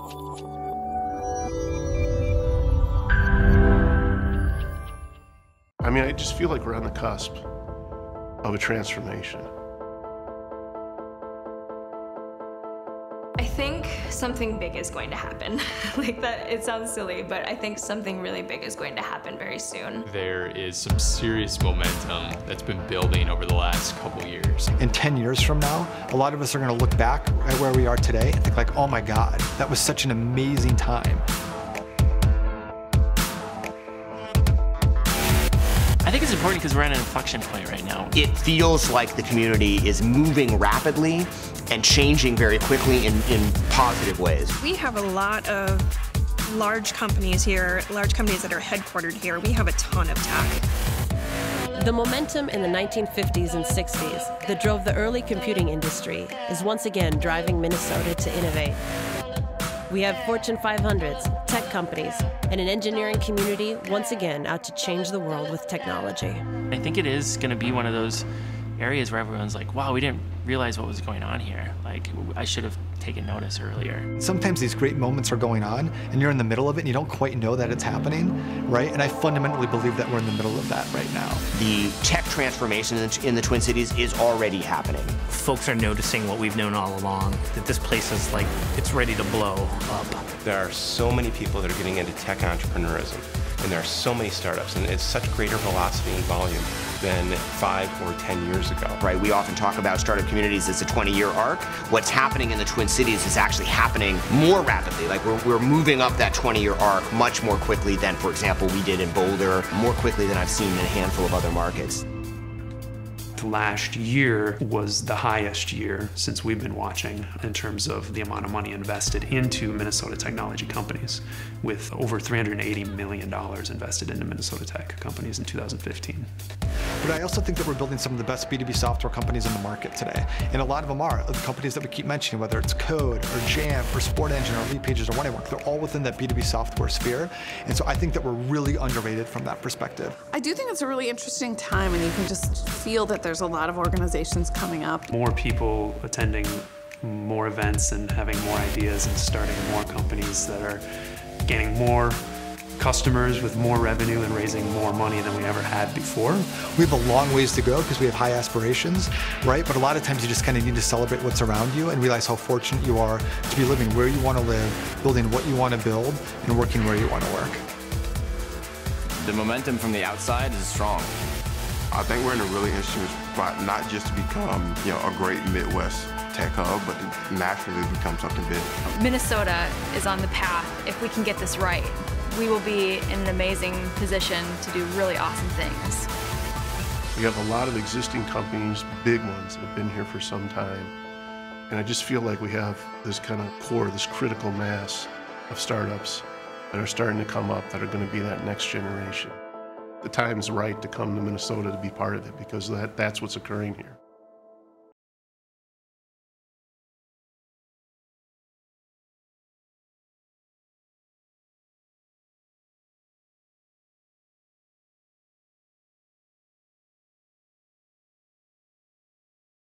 I mean, I just feel like we're on the cusp of a transformation. I think something big is going to happen. Like that, it sounds silly, but I think something really big is going to happen very soon. There is some serious momentum that's been building over the last couple years. In 10 years from now, a lot of us are going to look back at where we are today and think like, oh my God, that was such an amazing time. I think it's important because we're at an inflection point right now. It feels like the community is moving rapidly and changing very quickly in positive ways. We have a lot of large companies here, large companies that are headquartered here. We have a ton of tech. The momentum in the 1950s and 60s that drove the early computing industry is once again driving Minnesota to innovate. We have Fortune 500s, tech companies, and an engineering community once again out to change the world with technology. I think it is going to be one of those areas where everyone's like, wow, we didn't realize what was going on here. Like, I should have taken notice earlier. Sometimes these great moments are going on and you're in the middle of it and you don't quite know that it's happening, right? And I fundamentally believe that we're in the middle of that right now. The tech transformation in the Twin Cities is already happening. Folks are noticing what we've known all along, that this place is like, it's ready to blow up. There are so many people that are getting into tech entrepreneurism, and there are so many startups, and it's such greater velocity and volume than 5 or 10 years ago. Right, we often talk about startup communities as a 20-year arc. What's happening in the Twin Cities is actually happening more rapidly. Like we're moving up that 20-year arc much more quickly than, for example, we did in Boulder, more quickly than I've seen in a handful of other markets. Last year was the highest year since we've been watching in terms of the amount of money invested into Minnesota technology companies, with over $380 million invested into Minnesota tech companies in 2015. But I also think that we're building some of the best B2B software companies in the market today. And a lot of them are the companies that we keep mentioning, whether it's Code or Jamf or Sport Engine or Lead Pages or OneWork, they're all within that B2B software sphere. And so I think that we're really underrated from that perspective. I do think it's a really interesting time, and you can just feel that there's a lot of organizations coming up. More people attending more events and having more ideas and starting more companies that are gaining more customers with more revenue and raising more money than we ever had before. We have a long ways to go because we have high aspirations, right? But a lot of times you just kind of need to celebrate what's around you and realize how fortunate you are to be living where you want to live, building what you want to build, and working where you want to work. The momentum from the outside is strong. I think we're in a really interesting spot, not just to become, a great Midwest tech hub, but to nationally become something big. Minnesota is on the path. If we can get this right, we will be in an amazing position to do really awesome things. We have a lot of existing companies, big ones, that have been here for some time. And I just feel like we have this kind of core, this critical mass of startups that are starting to come up that are going to be that next generation. The time's right to come to Minnesota to be part of it because that's what's occurring here.